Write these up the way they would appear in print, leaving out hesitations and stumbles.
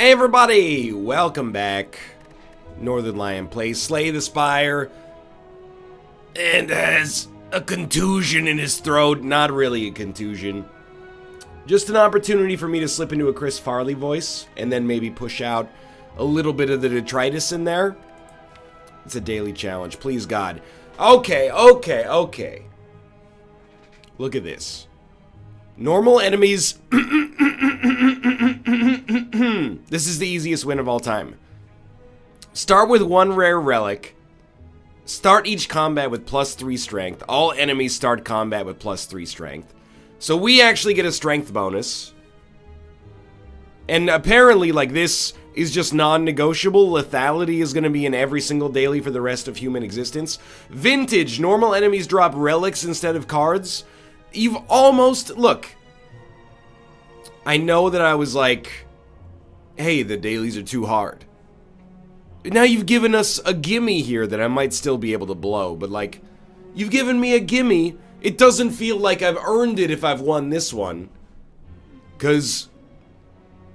Hey everybody, welcome back. Northernlion plays Slay the Spire and has a contusion in his throat. Not really a contusion. Just an opportunity for me to slip into a Chris Farley voice and then maybe push out a little bit of the detritus in there. It's a daily challenge, please God. Okay. Look at this. Normal enemies. This is the easiest win of all time. Start with one rare relic. Start each combat with +3 strength. All enemies start combat with +3 strength. So we actually get a strength bonus. And apparently, like, this is just non-negotiable. Lethality is going to be in every single daily for the rest of human existence. Vintage. Normal enemies drop relics instead of cards. You've almost... Look. I know that I was like, hey, the dailies are too hard. Now you've given us a gimme here that I might still be able to blow, but like, you've given me a gimme. It doesn't feel like I've earned it if I've won this one. Because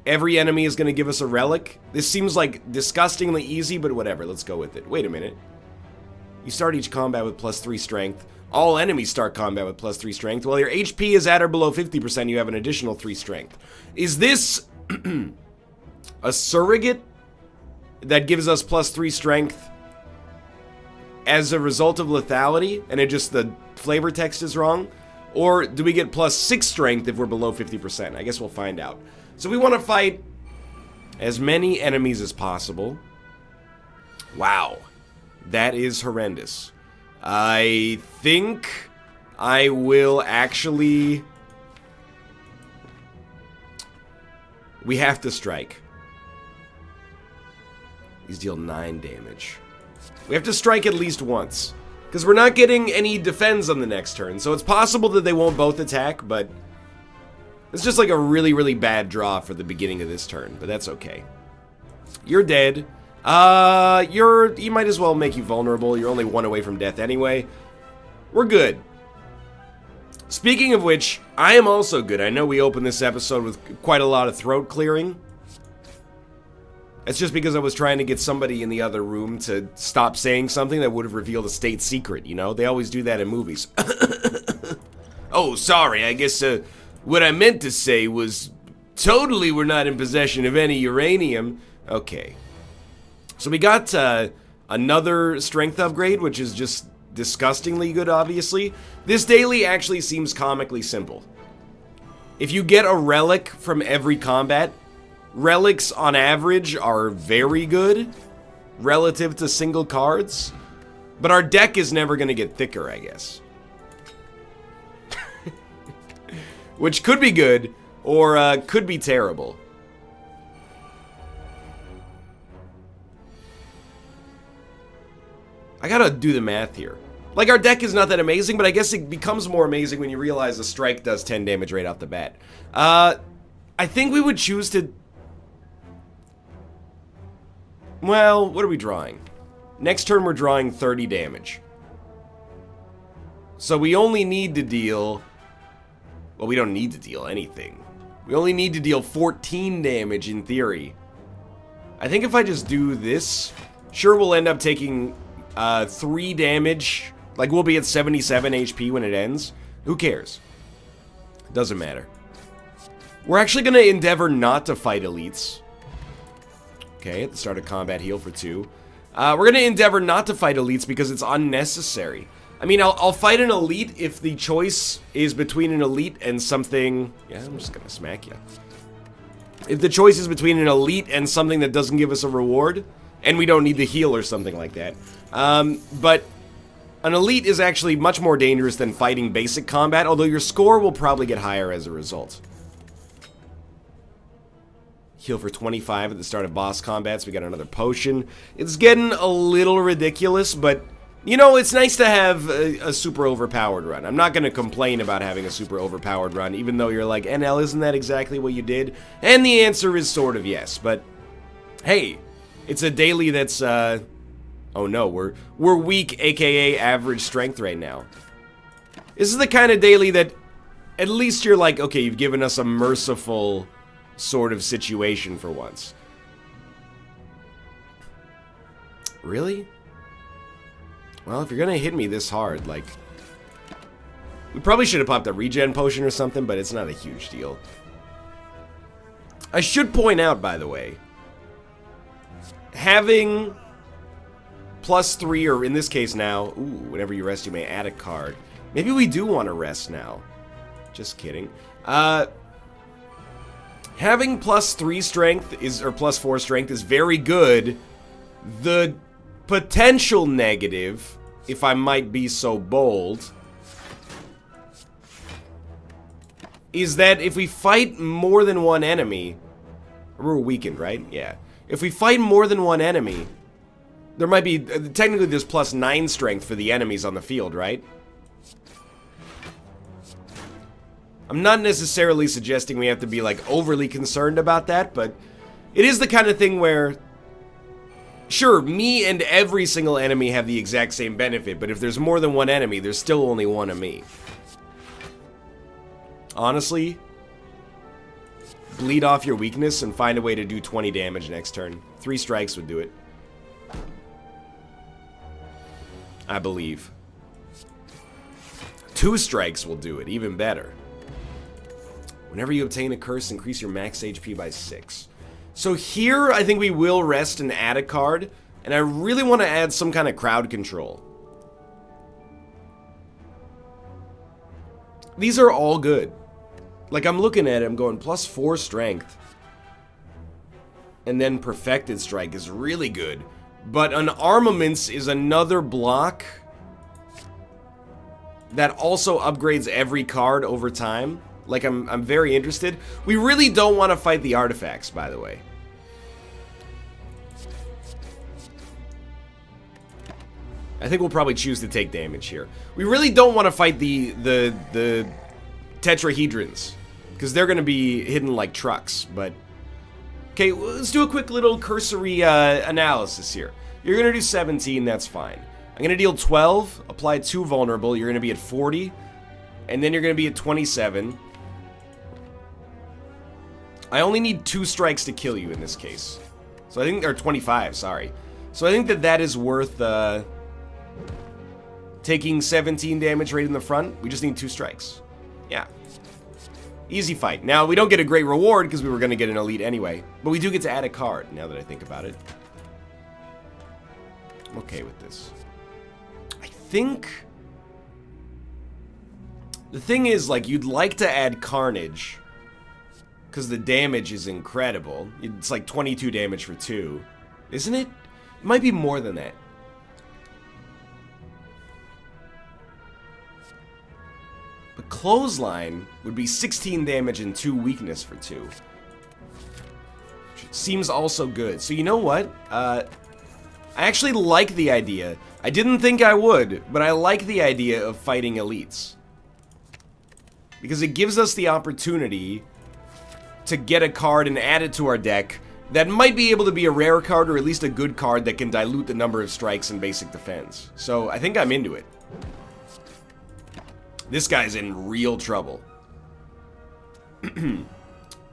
every enemy is going to give us a relic. This seems like disgustingly easy, but whatever, let's go with it. Wait a minute. You start each combat with +3 strength. All enemies start combat with +3 strength. While your HP is at or below 50%, you have an additional 3 strength. Is this a surrogate that gives us +3 strength as a result of lethality, and it just the flavor text is wrong? Or do we get +6 strength if we're below 50%? I guess we'll find out. So we want to fight as many enemies as possible. Wow. That is horrendous. I think I will actually... We have to strike. These deal 9 damage. We have to strike at least once. Because we're not getting any defense on the next turn. So it's possible that they won't both attack, but... It's just like a really, really bad draw for the beginning of this turn. But that's okay. You're dead. You might as well make you vulnerable. You're only 1 away from death anyway. We're good. Speaking of which, I am also good. I know we opened this episode with quite a lot of throat clearing. It's just because I was trying to get somebody in the other room to stop saying something that would have revealed a state secret, you know? They always do that in movies. Oh, sorry, I guess, what I meant to say was, totally we're not in possession of any uranium. Okay. So we got another strength upgrade, which is just disgustingly good, obviously. This daily actually seems comically simple. If you get a relic from every combat, relics on average are very good relative to single cards. But our deck is never going to get thicker, I guess. Which could be good, or could be terrible. I gotta do the math here. Like, our deck is not that amazing, but I guess it becomes more amazing when you realize the strike does 10 damage right off the bat. I think we would choose to... Well, what are we drawing? Next turn we're drawing 30 damage. So we only need to deal... Well, we don't need to deal anything. We only need to deal 14 damage in theory. I think if I just do this, sure we'll end up taking... 3 damage. Like, we'll be at 77 HP when it ends. Who cares? Doesn't matter. We're actually going to endeavor not to fight elites. Okay, at the start of combat, heal for 2. We're going to endeavor not to fight elites because it's unnecessary. I mean, I'll fight an elite if the choice is between an elite and something... Yeah, I'm just going to smack you. If the choice is between an elite and something that doesn't give us a reward... And we don't need the heal or something like that. But an elite is actually much more dangerous than fighting basic combat, although your score will probably get higher as a result. Heal for 25 at the start of boss combats. We got another potion. It's getting a little ridiculous, but, you know, it's nice to have a super overpowered run. I'm not going to complain about having a super overpowered run, even though you're like, NL, isn't that exactly what you did? And the answer is sort of yes, but hey... It's a daily that's, oh no, we're weak, aka average strength right now. This is the kind of daily that at least you're like, okay, you've given us a merciful sort of situation for once. Really? Well, if you're gonna hit me this hard, like... We probably should have popped a regen potion or something, but it's not a huge deal. I should point out, by the way, having +3, or in this case now, ooh, whenever you rest, you may add a card. Maybe we do want to rest now. Just kidding. Having +3 strength is, or +4 strength is very good. The potential negative, if I might be so bold, is that if we fight more than one enemy, we're weakened, right? Yeah. If we fight more than one enemy, there might be, technically there's +9 strength for the enemies on the field, right? I'm not necessarily suggesting we have to be, like, overly concerned about that, but it is the kind of thing where, sure, me and every single enemy have the exact same benefit, but if there's more than one enemy, there's still only one of me. Honestly, bleed off your weakness and find a way to do 20 damage next turn. 3 strikes would do it. I believe. 2 strikes will do it, even better. Whenever you obtain a curse, increase your max HP by 6. So here, I think we will rest and add a card, and I really want to add some kind of crowd control. These are all good. Like, I'm looking at it, I'm going +4 strength. And then perfected strike is really good. But an armaments is another block that also upgrades every card over time. Like, I'm very interested. We really don't want to fight the artifacts, by the way. I think we'll probably choose to take damage here. We really don't want to fight the tetrahedrons, because they're going to be hidden like trucks, but... Okay, let's do a quick little cursory analysis here. You're going to do 17, that's fine. I'm going to deal 12, apply 2 vulnerable, you're going to be at 40, and then you're going to be at 27. I only need 2 strikes to kill you in this case. So I think, or 25, sorry. So I think that is worth taking 17 damage right in the front. We just need 2 strikes. Yeah. Easy fight. Now, we don't get a great reward because we were going to get an elite anyway, but we do get to add a card now that I think about it. I'm okay with this. I think the thing is, like, you'd like to add Carnage because the damage is incredible. It's like 22 damage for 2, isn't it? It might be more than that. But Clothesline would be 16 damage and 2 weakness for 2. Which seems also good. So you know what? I actually like the idea. I didn't think I would, but I like the idea of fighting elites. Because it gives us the opportunity to get a card and add it to our deck that might be able to be a rare card or at least a good card that can dilute the number of strikes in basic defense. So I think I'm into it. This guy's in real trouble.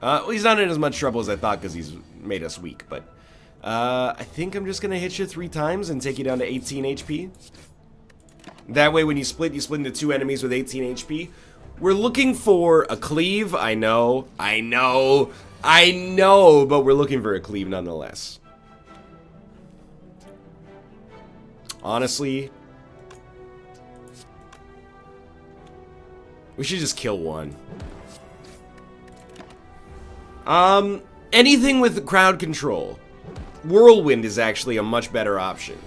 Well, he's not in as much trouble as I thought because he's made us weak, but I think I'm just going to hit you 3 times and take you down to 18 HP. That way when you split into 2 enemies with 18 HP. We're looking for a cleave, I know, but we're looking for a cleave nonetheless. Honestly, we should just kill one. Anything with crowd control. Whirlwind is actually a much better option.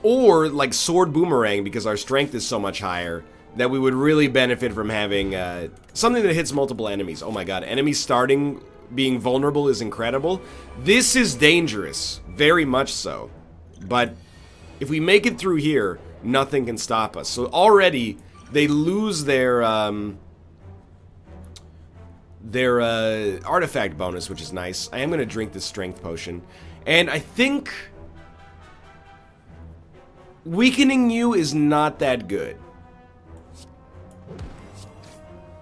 Or, like, Sword Boomerang, because our strength is so much higher that we would really benefit from having something that hits multiple enemies. Oh my god, enemies starting being vulnerable is incredible. This is dangerous, very much so. But if we make it through here, nothing can stop us. So already, they lose their artifact bonus, which is nice. I am going to drink this strength potion. And I think weakening you is not that good.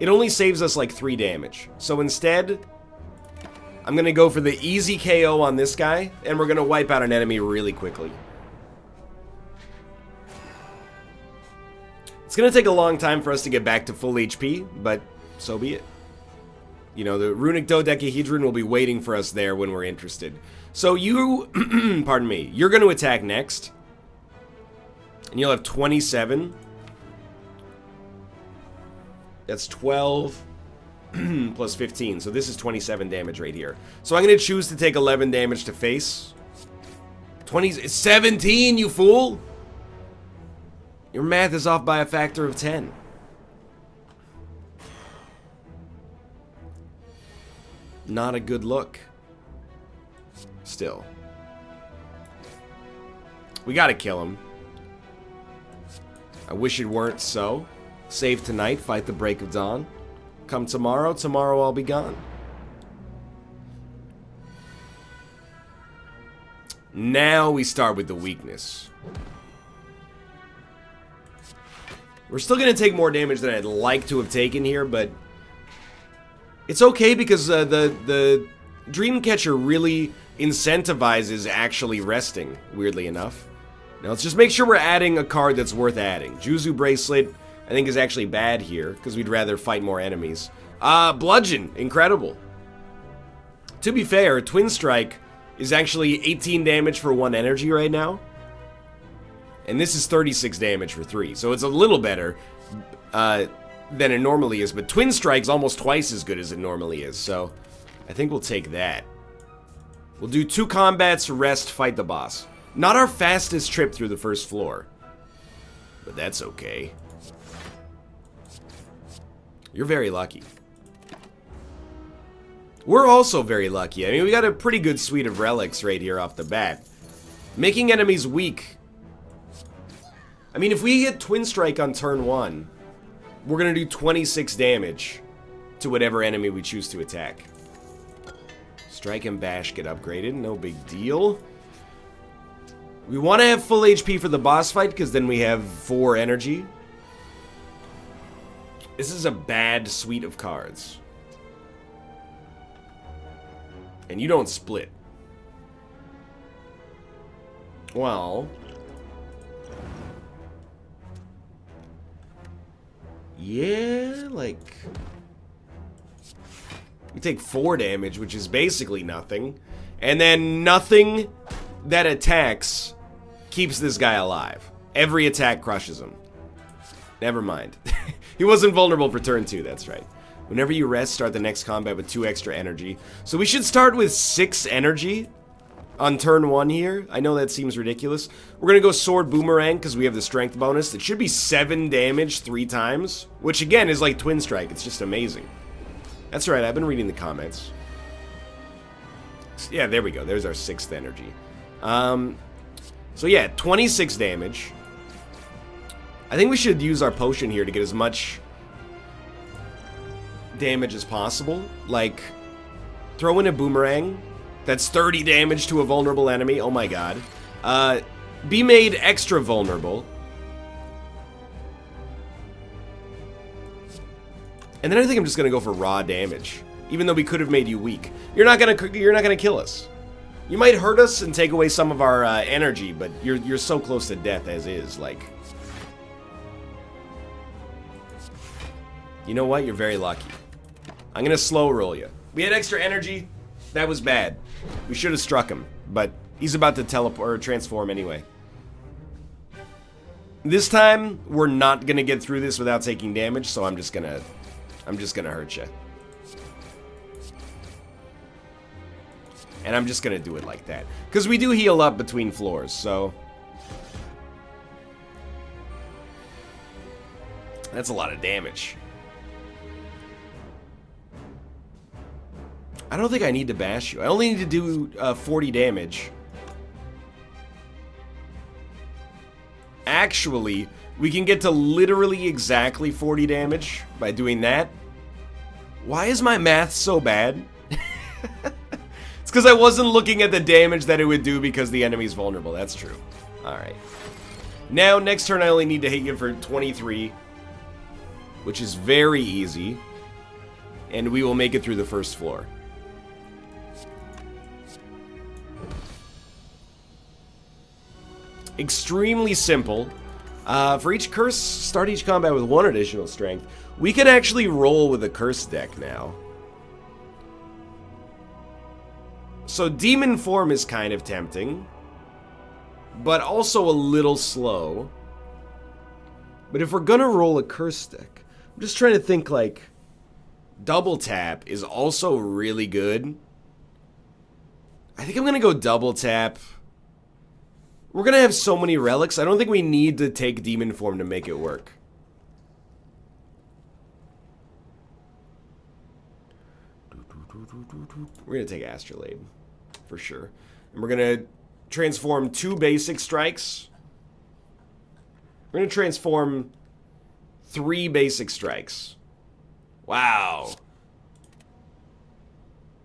It only saves us like 3 damage. So instead, I'm going to go for the easy KO on this guy, and we're going to wipe out an enemy really quickly. It's going to take a long time for us to get back to full HP, but so be it. You know, the runic dodecahedron will be waiting for us there when we're interested. So you, pardon me, you're going to attack next. And you'll have 27. That's 12 plus 15. So this is 27 damage right here. So I'm going to choose to take 11 damage to face. 17, you fool! Your math is off by a factor of 10. Not a good look. Still. We gotta kill him. I wish it weren't so. Save tonight, fight the break of dawn. Come tomorrow, tomorrow I'll be gone. Now we start with the weakness. We're still going to take more damage than I'd like to have taken here, but it's okay because the Dreamcatcher really incentivizes actually resting, weirdly enough. Now let's just make sure we're adding a card that's worth adding. Juzu Bracelet, I think, is actually bad here because we'd rather fight more enemies. Bludgeon, incredible. To be fair, Twin Strike is actually 18 damage for 1 energy right now. And this is 36 damage for 3, so it's a little better than it normally is. But Twin Strike's almost twice as good as it normally is, so I think we'll take that. We'll do 2 combats, rest, fight the boss. Not our fastest trip through the first floor, but that's okay. You're very lucky. We're also very lucky. I mean, we got a pretty good suite of relics right here off the bat. Making enemies weak. I mean, if we hit Twin Strike on turn 1, we're going to do 26 damage to whatever enemy we choose to attack. Strike and Bash get upgraded, no big deal. We want to have full HP for the boss fight, because then we have 4 energy. This is a bad suite of cards. And you don't split. Well... yeah, like... we take 4 damage, which is basically nothing. And then nothing that attacks keeps this guy alive. Every attack crushes him. Never mind. He wasn't vulnerable for turn 2, that's right. Whenever you rest, start the next combat with 2 extra energy. So we should start with 6 energy on turn 1 here. I know that seems ridiculous. We're going to go Sword Boomerang because we have the strength bonus. It should be 7 damage 3 times, which again is like Twin Strike. It's just amazing. That's right, I've been reading the comments. Yeah, there we go. There's our 6th energy. So yeah, 26 damage. I think we should use our potion here to get as much damage as possible. Like, throw in a boomerang. That's 30 damage to a vulnerable enemy. Oh my god. Be made extra vulnerable. And then I think I'm just gonna go for raw damage, even though we could have made you weak. You're not gonna kill us. You might hurt us and take away some of our energy, but you're so close to death as is. Like, you know what? You're very lucky. I'm gonna slow roll you. We had extra energy. That was bad. We should have struck him, but he's about to teleport or transform anyway. This time we're not gonna get through this without taking damage, so I'm just gonna hurt you. And I'm just gonna do it like that, because we do heal up between floors, so that's a lot of damage. I don't think I need to bash you. I only need to do 40 damage. Actually, we can get to literally exactly 40 damage by doing that. Why is my math so bad? It's because I wasn't looking at the damage that it would do because the enemy's vulnerable. That's true. Alright. Now, next turn I only need to hit you for 23, which is very easy. And we will make it through the first floor. Extremely simple. For each curse, start each combat with 1 additional strength. We can actually roll with a curse deck now. So demon form is kind of tempting, but also a little slow. But if we're gonna roll a curse deck, I'm just trying to think, like, double tap is also really good. I think I'm gonna go double tap. We're gonna have so many relics, I don't think we need to take demon form to make it work. We're gonna take Astrolabe, for sure. And we're gonna transform 2 basic strikes. We're gonna transform 3 basic strikes. Wow.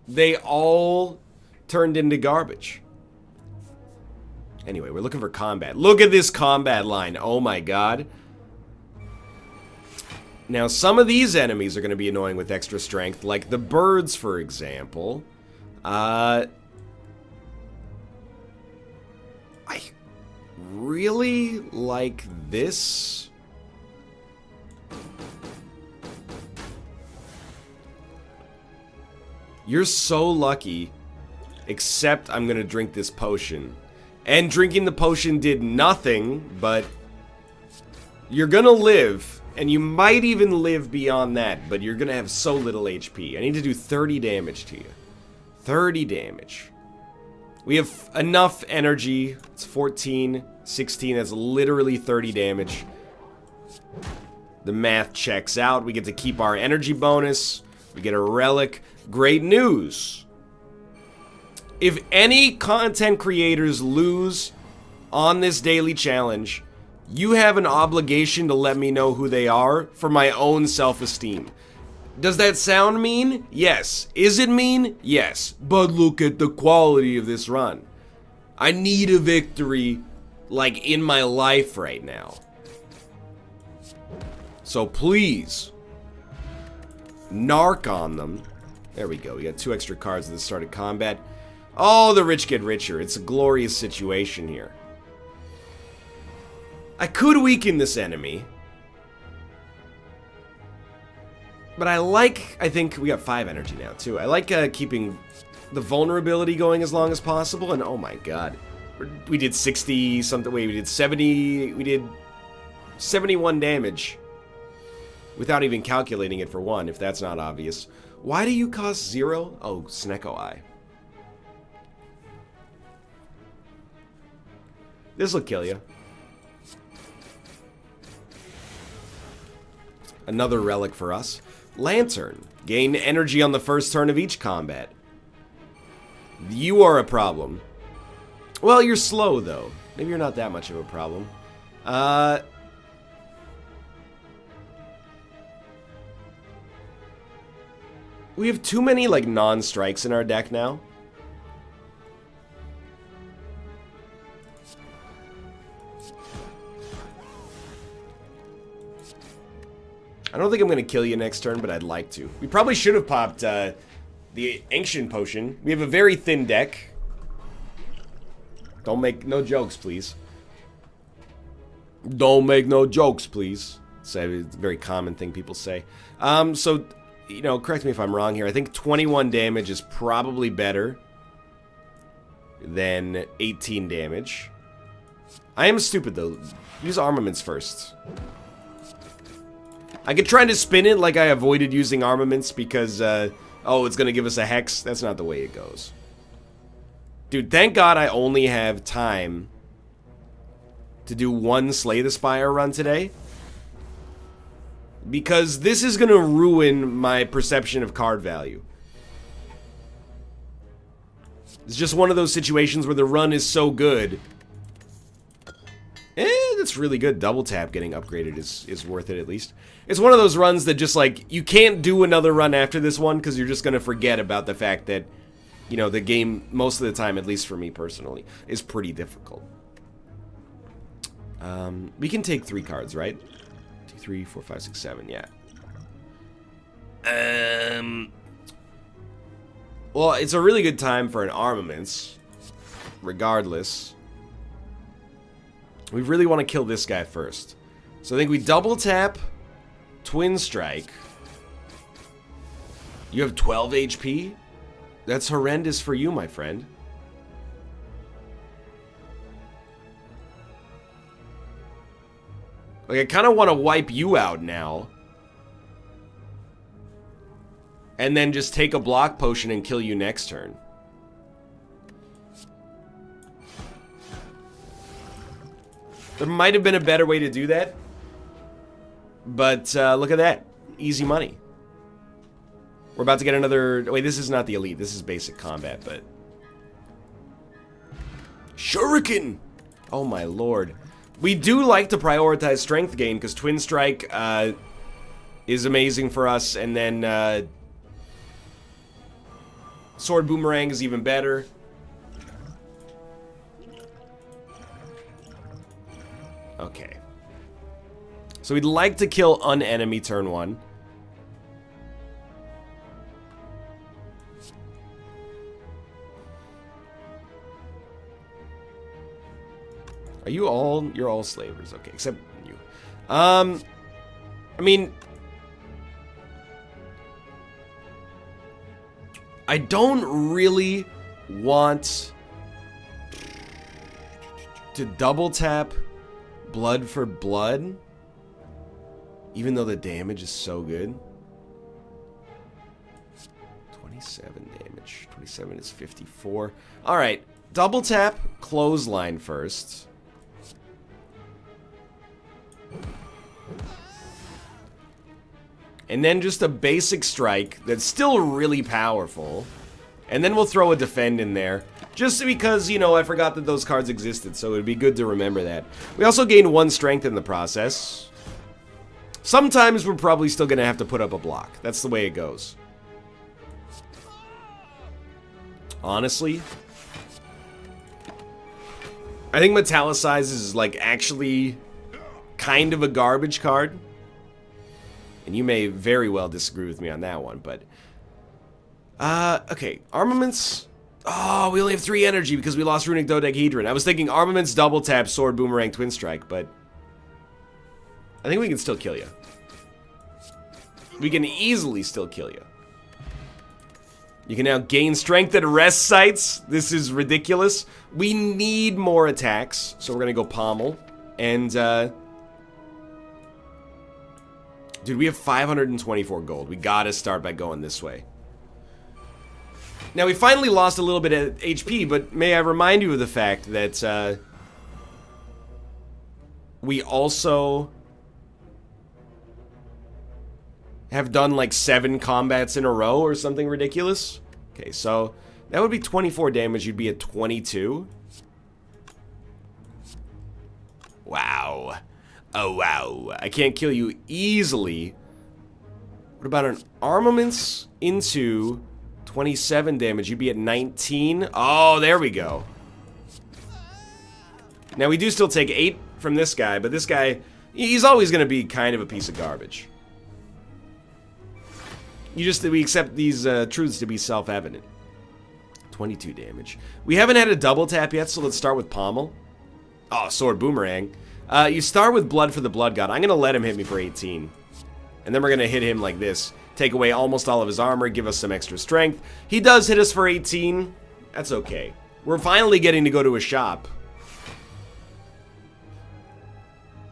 They all turned into garbage. Anyway, we're looking for combat. Look at this combat line. Oh my god. Now, some of these enemies are going to be annoying with extra strength, like the birds, for example. I really like this. You're so lucky, except I'm going to drink this potion. And drinking the potion did nothing, but you're going to live. And you might even live beyond that, but you're going to have so little HP. I need to do 30 damage to you. 30 damage. We have enough energy. It's 14, 16. That's literally 30 damage. The math checks out. We get to keep our energy bonus. We get a relic. Great news. If any content creators lose on this daily challenge, you have an obligation to let me know who they are for my own self-esteem. Does that sound mean? Yes. Is it mean? Yes. But look at the quality of this run. I need a victory, like, in my life right now. So please, narc on them. There we go. We got 2 extra cards at the start of combat. Oh, the rich get richer. It's a glorious situation here. I could weaken this enemy. But I think we got 5 energy now, too. I like keeping the vulnerability going as long as possible. And oh my god. We did 60 something. Wait, we did 70. We did 71 damage. Without even calculating it for 1, if that's not obvious. Why do you cost 0? Oh, Snecko Eye. This'll kill you. Another relic for us. Lantern. Gain energy on the first turn of each combat. You are a problem. Well, you're slow, though. Maybe you're not that much of a problem. We have too many, like, non-strikes in our deck now. I don't think I'm going to kill you next turn, but I'd like to. We probably should have popped the Ancient Potion. We have a very thin deck. Don't make no jokes, please. Don't make no jokes, please. It's a very common thing people say. So, you know, correct me if I'm wrong here. I think 21 damage is probably better than 18 damage. I am stupid, though. Use armaments first. I could try to spin it like I avoided using armaments because, oh, it's going to give us a hex. That's not the way it goes. Dude, thank God I only have time to do 1 Slay the Spire run today. Because this is going to ruin my perception of card value. It's just one of those situations where the run is so good. That's really good. Double tap getting upgraded is worth it at least. It's one of those runs that just, like, you can't do another run after this one because you're just going to forget about the fact that, you know, the game, most of the time, at least for me personally, is pretty difficult. We can take 3 cards, right? 2, 3, 4, 5, 6, 7, yeah. Well, it's a really good time for an armaments, regardless. We really want to kill this guy first. So I think we double tap, twin strike. You have 12 HP? That's horrendous for you, my friend. Like, I kind of want to wipe you out now. And then just take a block potion and kill you next turn. There might have been a better way to do that. But look at that. Easy money. We're about to get another... Wait, this is not the elite. This is basic combat, but... Shuriken! Oh my lord. We do like to prioritize strength gain, because Twin Strike is amazing for us, and then Sword Boomerang is even better. Okay. So we'd like to kill an enemy turn 1. Are you all... You're all slavers. Okay, except you. I mean... I don't really want to double tap blood for blood, even though the damage is so good. 27 damage. 27 is 54. Alright, double tap clothesline first. And then just a basic strike that's still really powerful. And then we'll throw a defend in there. Just because, you know, I forgot that those cards existed, so it'd be good to remember that. We also gain 1 strength in the process. Sometimes we're probably still going to have to put up a block. That's the way it goes. Honestly, I think Metallicize is, like, actually kind of a garbage card. And you may very well disagree with me on that one, but... okay, armaments... Oh, we only have 3 energy because we lost Runic Dodecahedron. I was thinking armaments, double tap, sword, boomerang, twin strike, but... I think we can still kill you. We can easily still kill you. You can now gain strength at rest sites. This is ridiculous. We need more attacks, so we're gonna go pommel. And, dude, we have 524 gold. We gotta start by going this way. Now, we finally lost a little bit of HP, but may I remind you of the fact that, we also have done, like, 7 combats in a row or something ridiculous. Okay, so that would be 24 damage. You'd be at 22. Wow. Oh, wow. I can't kill you easily. What about an armaments into 27 damage? You'd be at 19. Oh, there we go. Now, we do still take 8 from this guy, but this guy, he's always going to be kind of a piece of garbage. We accept these truths to be self-evident. 22 damage. We haven't had a double tap yet, so let's start with pommel. Oh, sword boomerang. You start with blood for the blood god. I'm going to let him hit me for 18. And then we're going to hit him like this. Take away almost all of his armor, give us some extra strength. He does hit us for 18. That's okay. We're finally getting to go to a shop.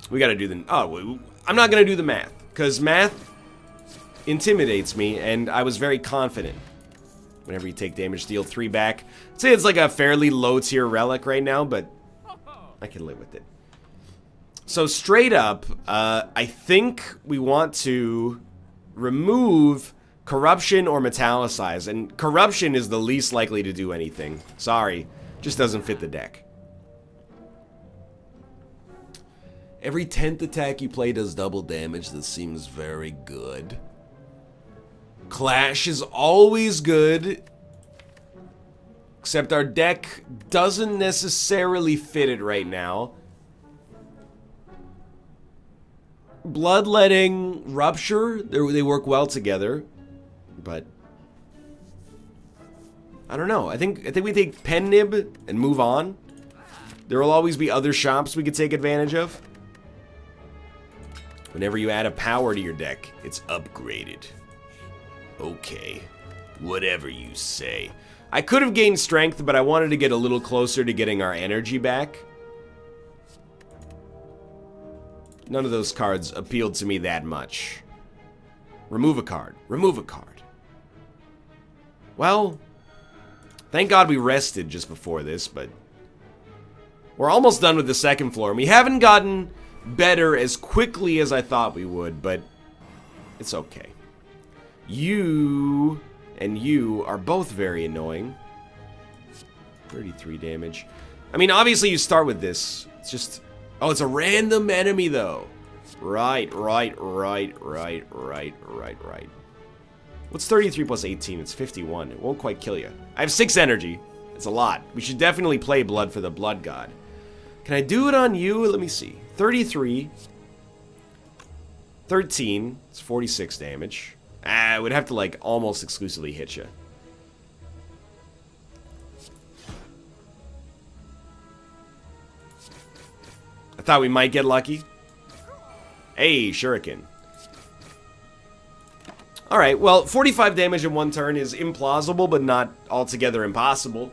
We got to do the... Oh, I'm not going to do the math. Because math intimidates me, and I was very confident. Whenever you take damage, deal 3 back. I'd say it's like a fairly low-tier relic right now, but I can live with it. So straight up, I think we want to remove corruption or metallicize, and corruption is the least likely to do anything. Sorry, just doesn't fit the deck. Every 10th attack you play does double damage. This seems very good. Clash is always good, except our deck doesn't necessarily fit it right now. Bloodletting, Rupture, they work well together, but I don't know. I think we take Pen Nib and move on. There will always be other shops we could take advantage of. Whenever you add a power to your deck, it's upgraded. Okay, whatever you say. I could have gained strength, but I wanted to get a little closer to getting our energy back. None of those cards appealed to me that much. Remove a card. Remove a card. Well, thank God we rested just before this, but we're almost done with the second floor. We haven't gotten better as quickly as I thought we would, but it's okay. You and you are both very annoying. 33 damage. I mean, obviously you start with this. It's just... Oh, it's a random enemy, though. Right. What's 33 plus 18? It's 51. It won't quite kill you. I have 6 energy. It's a lot. We should definitely play Blood for the Blood God. Can I do it on you? Let me see. 33. 13. It's 46 damage. I would have to, like, almost exclusively hit you. I thought we might get lucky. Hey, Shuriken. Alright, well, 45 damage in one turn is implausible, but not altogether impossible.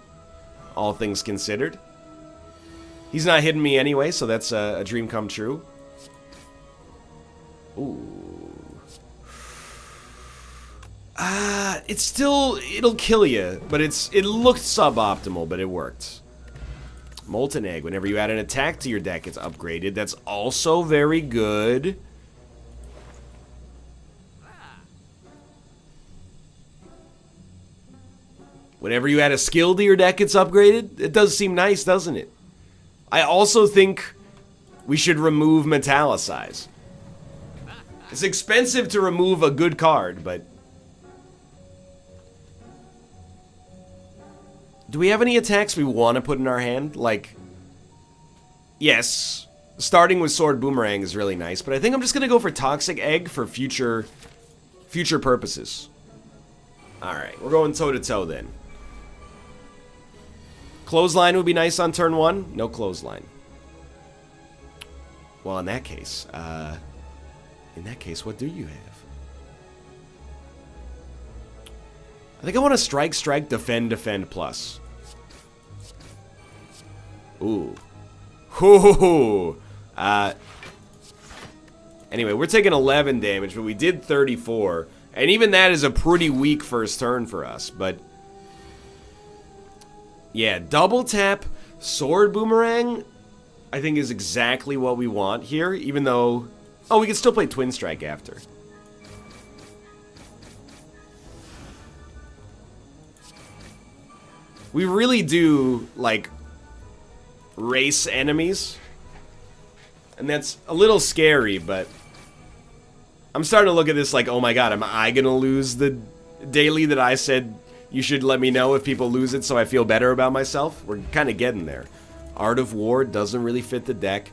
All things considered. He's not hitting me anyway, so that's a dream come true. Ooh. It's still... It'll kill you, but it looked suboptimal, but it worked. Molten Egg. Whenever you add an attack to your deck, it's upgraded. That's also very good. Whenever you add a skill to your deck, it's upgraded. It does seem nice, doesn't it? I also think we should remove Metallicize. It's expensive to remove a good card, but... Do we have any attacks we want to put in our hand? Like, yes, starting with Sword Boomerang is really nice, but I think I'm just going to go for Toxic Egg for future purposes. Alright, we're going toe-to-toe then. Clothesline would be nice on turn 1. No Clothesline. Well, in that case, what do you have? I think I want to Strike, Strike, Defend, Defend, Plus. Ooh. Hoo. Anyway, we're taking 11 damage, but we did 34. And even that is a pretty weak first turn for us, but... Yeah, double tap, Sword Boomerang, I think is exactly what we want here, even though... Oh, we can still play Twin Strike after. We really do, like, race enemies. And that's a little scary, but... I'm starting to look at this like, oh my god, am I gonna lose the daily that I said you should let me know if people lose it so I feel better about myself? We're kind of getting there. Art of War doesn't really fit the deck.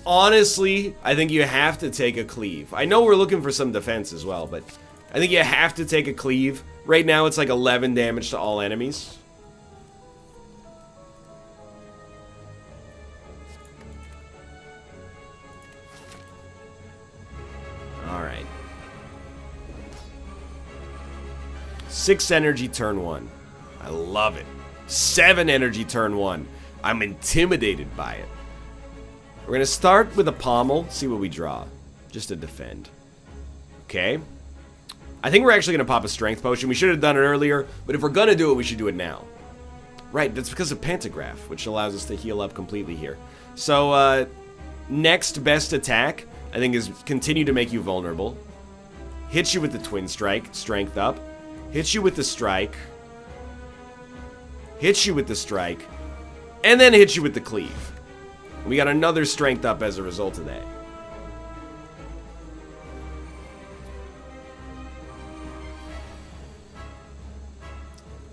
Honestly, I think you have to take a cleave. I know we're looking for some defense as well, but I think you have to take a cleave. Right now it's like 11 damage to all enemies. Alright. 6 energy turn 1. I love it. 7 energy turn 1. I'm intimidated by it. We're going to start with a pommel, see what we draw. Just to defend. Okay. I think we're actually going to pop a strength potion. We should have done it earlier, but if we're going to do it, we should do it now. Right, that's because of Pantograph, which allows us to heal up completely here. So, next best attack, I think, is continue to make you vulnerable. Hit you with the Twin Strike, strength up. Hit you with the strike. Hit you with the strike. And then hit you with the cleave. We got another strength up as a result of that.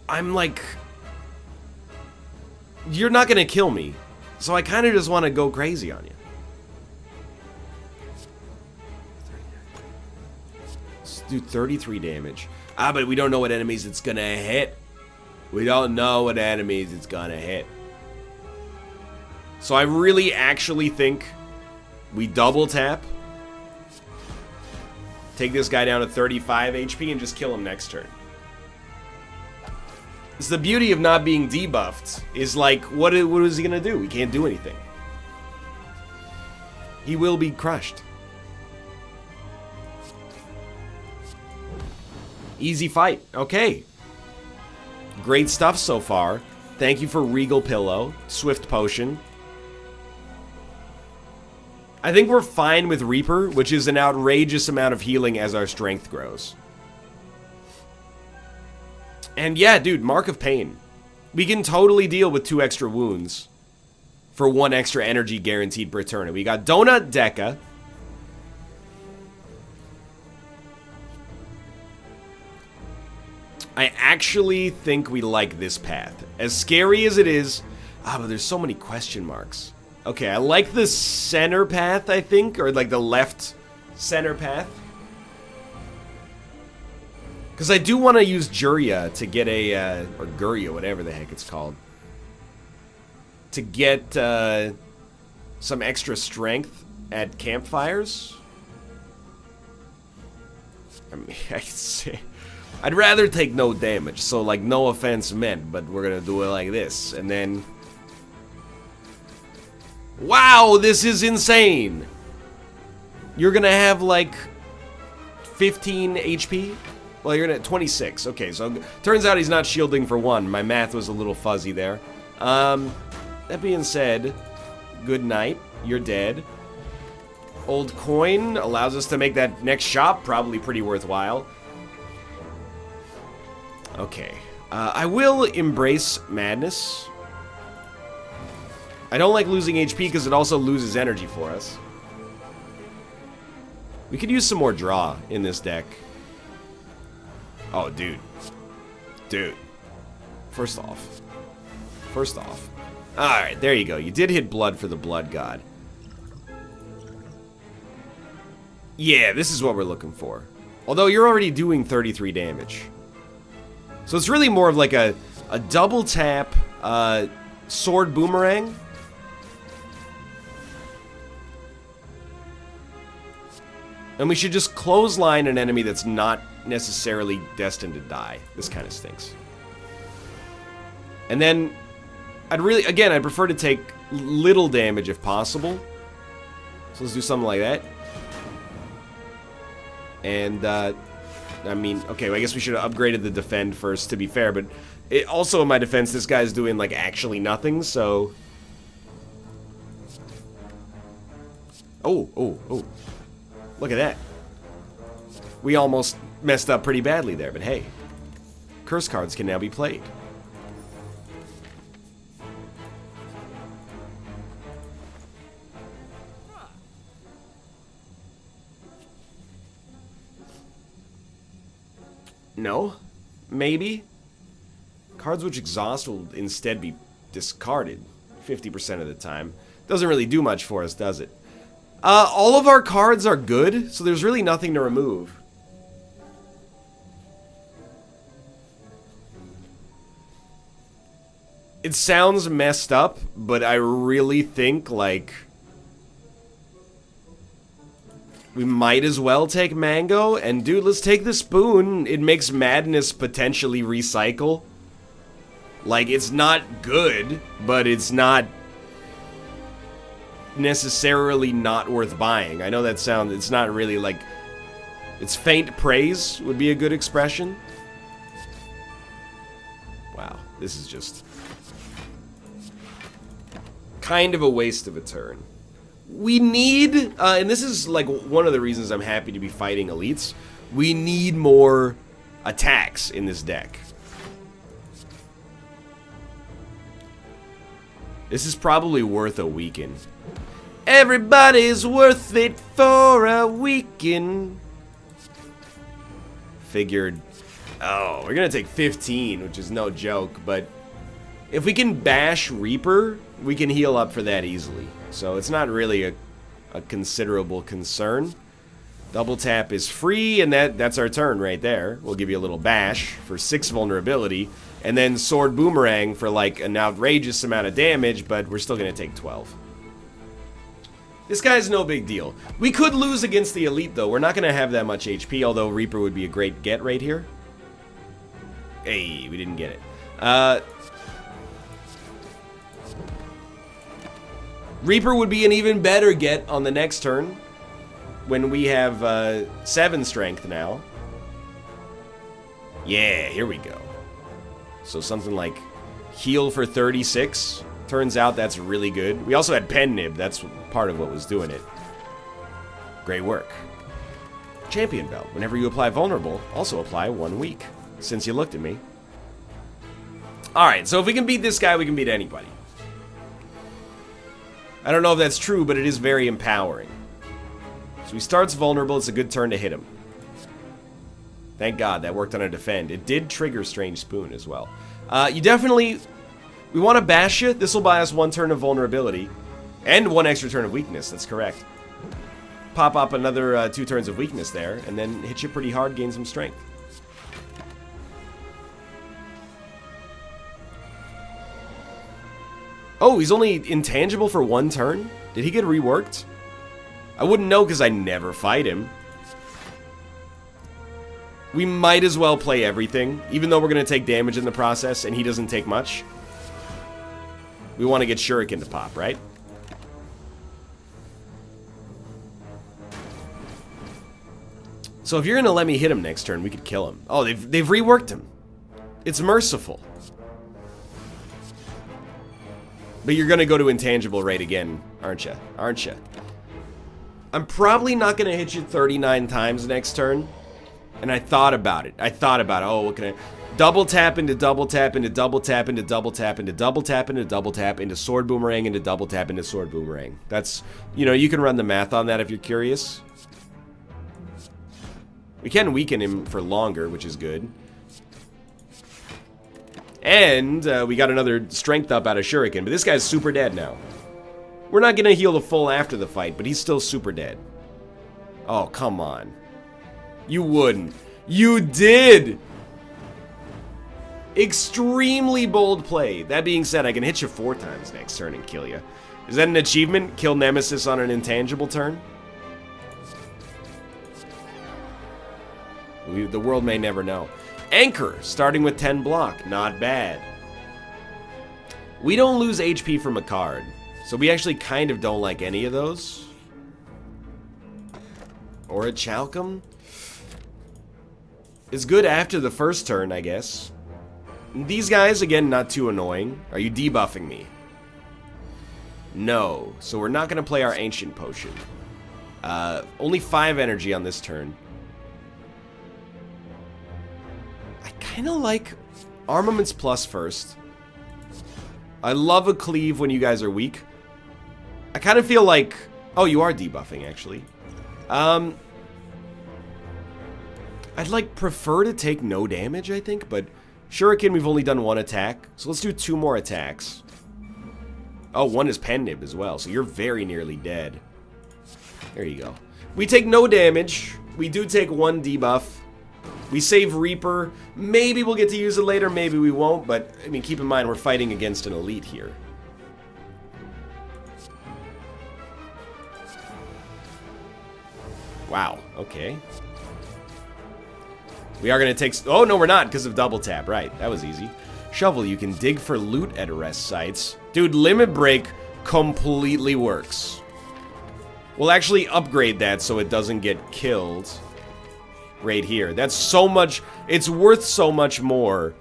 I'm like... You're not gonna kill me. So I kind of just want to go crazy on you. Let's do 33 damage. Ah, but we don't know what enemies it's gonna hit. We don't know what enemies it's gonna hit. So I really actually think we double tap. Take this guy down to 35 HP and just kill him next turn. It's the beauty of not being debuffed. Is like, what is he gonna do? He can't do anything. He will be crushed. Easy fight. Okay. Great stuff so far. Thank you for Regal Pillow, Swift Potion. I think we're fine with Reaper, which is an outrageous amount of healing as our strength grows. And yeah, dude, Mark of Pain. We can totally deal with 2 extra wounds for 1 extra energy guaranteed per turn. And we got Donut Deca. I actually think we like this path. As scary as it is, but there's so many question marks. Okay, I like the center path, I think, or like the left center path. Because I do want to use Juria to get a, or Guria, whatever the heck it's called. To get some extra strength at campfires. I mean, I'd rather take no damage, so like no offense meant, but we're gonna do it like this, and then... Wow, this is insane! You're gonna have like 15 HP? Well, you're gonna 26. Okay, so turns out he's not shielding for 1. My math was a little fuzzy there. That being said, good night. You're dead. Old coin allows us to make that next shop probably pretty worthwhile. Okay. I will embrace madness. I don't like losing HP because it also loses energy for us. We could use some more draw in this deck. Oh, dude. Dude. First off. Alright, there you go. You did hit blood for the blood god. Yeah, this is what we're looking for. Although you're already doing 33 damage. So it's really more of like a double tap sword boomerang. And we should just clothesline an enemy that's not necessarily destined to die. This kind of stinks. And then, I'd prefer to take little damage if possible. So let's do something like that. And, I mean, okay, well, I guess we should have upgraded the defend first, to be fair, but also in my defense, this guy's doing, like, actually nothing, so... Oh. Look at that. We almost messed up pretty badly there, but hey. Curse cards can now be played. No? Maybe? Cards which exhaust will instead be discarded 50% of the time. Doesn't really do much for us, does it? All of our cards are good, so there's really nothing to remove. It sounds messed up, but I really think, like... we might as well take Mango, and dude, let's take the Spoon. It makes Madness potentially recycle. Like, it's not good, but it's not necessarily not worth buying. I know that sounds, it's not really like, it's faint praise would be a good expression. Wow, this is just kind of a waste of a turn. We need, and this is like one of the reasons I'm happy to be fighting elites, we need more attacks in this deck. This is probably worth a weaken. Everybody's worth it for a weaken. Figured, oh, we're gonna take 15, which is no joke, but if we can bash Reaper, we can heal up for that easily. So it's not really a considerable concern. Double tap is free, and that's our turn right there. We'll give you a little bash for 6 vulnerability. And then Sword Boomerang for like an outrageous amount of damage, but we're still going to take 12. This guy's no big deal. We could lose against the Elite, though. We're not going to have that much HP, although Reaper would be a great get right here. Hey, we didn't get it. Reaper would be an even better get on the next turn when we have 7 strength now. Yeah, here we go. So something like heal for 36. Turns out that's really good. We also had Pen Nib. That's part of what was doing it. Great work. Champion Belt. Whenever you apply Vulnerable, also apply 1 week. Since you looked at me. Alright, so if we can beat this guy, we can beat anybody. I don't know if that's true, but it is very empowering. So he starts vulnerable. It's a good turn to hit him. Thank God that worked on a defend. It did trigger Strange Spoon as well. You definitely... We want to bash you. This will buy us 1 turn of vulnerability. And 1 extra turn of weakness. That's correct. Pop up another 2 turns of weakness there. And then hit you pretty hard, gain some strength. Oh, he's only intangible for 1 turn? Did he get reworked? I wouldn't know because I never fight him. We might as well play everything, even though we're going to take damage in the process and he doesn't take much. We want to get Shuriken to pop, right? So if you're going to let me hit him next turn, we could kill him. Oh, they've reworked him. It's merciful. But you're going to go to intangible right again, aren't you? Aren't you? I'm probably not going to hit you 39 times next turn. And I thought about it. Oh, what can I... Double tap into double tap into double tap into double tap into double tap into double tap into Sword Boomerang into double tap into Sword Boomerang. That's... You know, you can run the math on that if you're curious. We can weaken him for longer, which is good. And we got another strength up out of Shuriken. But this guy's super dead now. We're not going to heal the full after the fight, but he's still super dead. Oh, come on. You wouldn't. You did! Extremely bold play. That being said, I can hit you 4 times next turn and kill you. Is that an achievement? Kill Nemesis on an intangible turn? The world may never know. Anchor, starting with 10 block. Not bad. We don't lose HP from a card. So we actually kind of don't like any of those. Or a Chalcum. It's good after the first turn, I guess. These guys, again, not too annoying. Are you debuffing me? No. So we're not going to play our Ancient Potion. Only 5 energy on this turn. I kind of like Armaments Plus first. I love a Cleave when you guys are weak. I kind of feel like... Oh, you are debuffing, actually. I'd like prefer to take no damage, I think, but Shuriken, we've only done 1 attack, so let's do 2 more attacks. Oh, 1 is Pen Nib as well, so you're very nearly dead. There you go. We take no damage. We do take 1 debuff. We save Reaper. Maybe we'll get to use it later, maybe we won't, but, I mean, keep in mind, we're fighting against an Elite here. Wow, okay. We are going to take... Oh, no, we're not, because of double tap. Right, that was easy. Shovel, you can dig for loot at rest sites. Dude, Limit Break completely works. We'll actually upgrade that so it doesn't get killed. Right here. That's so much... It's worth so much more.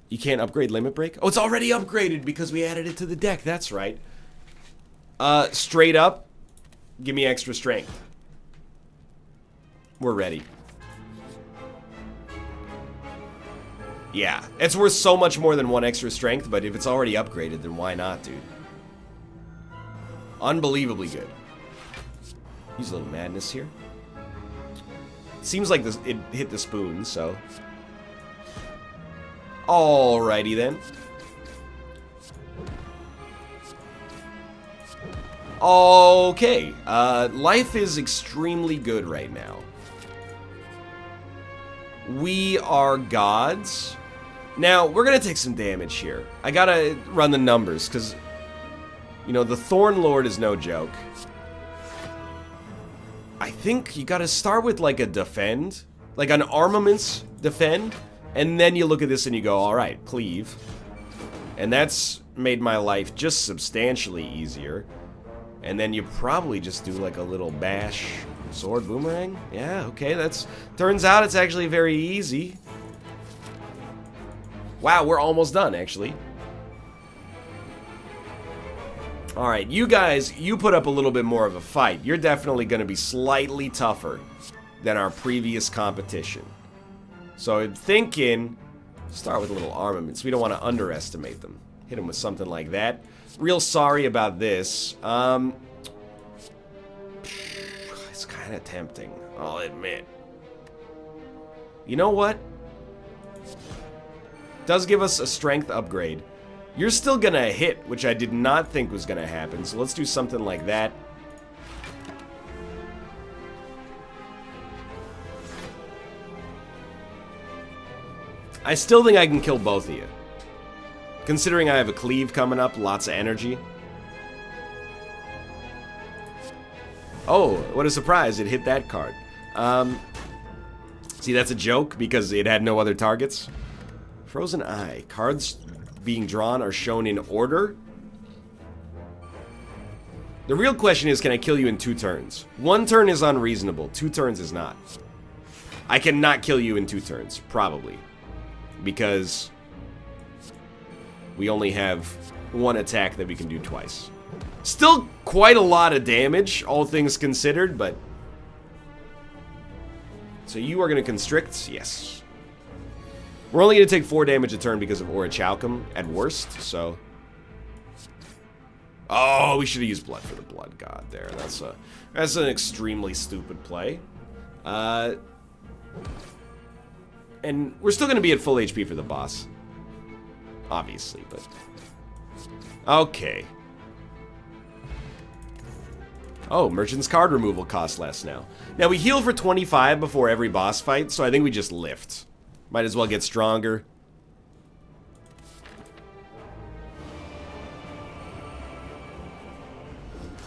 You can't upgrade Limit Break? Oh, it's already upgraded because we added it to the deck. That's right. Straight up, give me extra strength. We're ready. Yeah, it's worth so much more than 1 extra strength, but if it's already upgraded, then why not, dude? Unbelievably good. Use a little madness here. Seems like this, it hit the spoon, so... Alrighty then. Okay, life is extremely good right now. We are gods. Now, we're going to take some damage here. I got to run the numbers, because, you know, the Thorn Lord is no joke. I think you got to start with, like, a defend. Like, an armaments defend. And then you look at this and you go, alright, cleave. And that's made my life just substantially easier. And then you probably just do, like, a little bash sword boomerang. Yeah, okay, that's... Turns out it's actually very easy. Wow, we're almost done, actually. Alright, you guys, you put up a little bit more of a fight. You're definitely going to be slightly tougher than our previous competition. So I'm thinking, start with a little armaments. We don't want to underestimate them. Hit them with something like that. Real sorry about this. It's kind of tempting, I'll admit. You know what? Does give us a strength upgrade. You're still gonna hit, which I did not think was gonna happen, so let's do something like that. I still think I can kill both of you. Considering I have a cleave coming up, lots of energy. Oh, what a surprise, it hit that card. See, that's a joke, because it had no other targets. Frozen Eye. Cards being drawn are shown in order. The real question is, can I kill you in 2 turns? 1 turn is unreasonable. 2 turns is not. I cannot kill you in 2 turns, probably. Because we only have 1 attack that we can do twice. Still quite a lot of damage, all things considered, but... So you are going to constrict? Yes. We're only going to take 4 damage a turn because of Orichalcum at worst, so... Oh, we should have used Blood for the Blood God there. That's an extremely stupid play. And we're still going to be at full HP for the boss. Obviously, but... Okay. Oh, Merchant's card removal costs less now. Now, we heal for 25 before every boss fight, so I think we just lift. Might as well get stronger.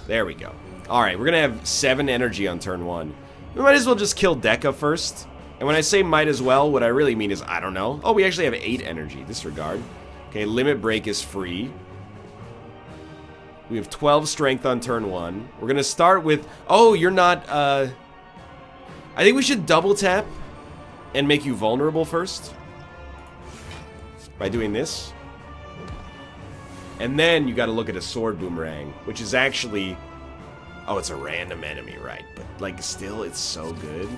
There we go. Alright, we're gonna have 7 energy on turn 1. We might as well just kill Dekka first. And when I say might as well, what I really mean is, I don't know. Oh, we actually have 8 energy. Disregard. Okay, Limit Break is free. We have 12 strength on turn 1. We're gonna start with... Oh, you're not, I think we should double tap and make you vulnerable first. By doing this. And then you gotta look at a sword boomerang, which is actually... Oh, it's a random enemy, right? But, like, still, it's so good.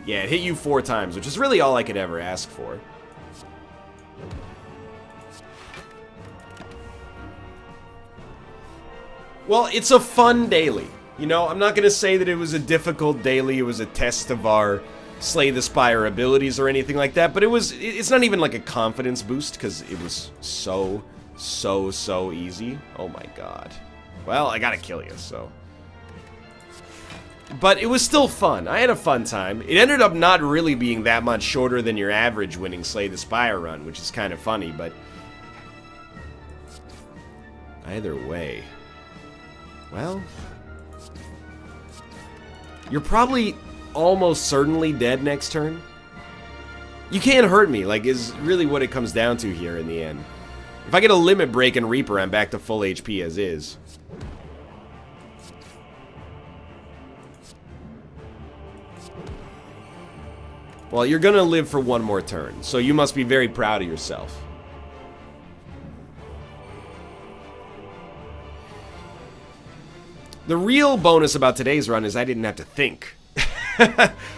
Yeah, it hit you 4 times, which is really all I could ever ask for. Well, it's a fun daily. You know, I'm not gonna say that it was a difficult daily, it was a test of our Slay the Spire abilities or anything like that, but it's not even like a confidence boost, because it was so easy. Oh my god. Well, I gotta kill you, so... But it was still fun. I had a fun time. It ended up not really being that much shorter than your average winning Slay the Spire run, which is kind of funny, but... Either way... Well... You're probably almost certainly dead next turn. You can't hurt me, like, is really what it comes down to here in the end. If I get a Limit Break and Reaper, I'm back to full HP as is. Well, you're gonna live for 1 more turn, so you must be very proud of yourself. The real bonus about today's run is I didn't have to think.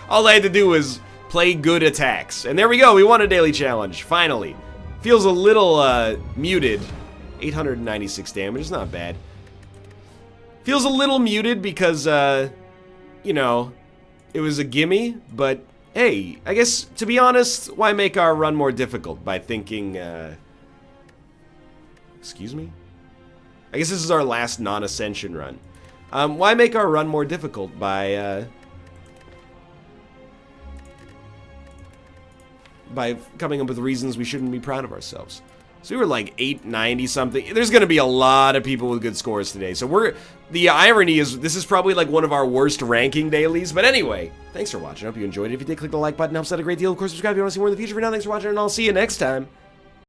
All I had to do was play good attacks. And there we go, we won a daily challenge, finally. Feels a little muted. 896 damage, is not bad. Feels a little muted because, you know, it was a gimme, but hey, I guess, to be honest, why make our run more difficult by thinking, excuse me? I guess this is our last non-ascension run. Why make our run more difficult by by coming up with reasons we shouldn't be proud of ourselves. So we were like 890 something. There's going to be a lot of people with good scores today. So the irony is this is probably like one of our worst ranking dailies. But anyway, thanks for watching. I hope you enjoyed it. If you did, click the like button. Helps out a great deal. Of course, subscribe if you want to see more in the future. For now, thanks for watching, and I'll see you next time.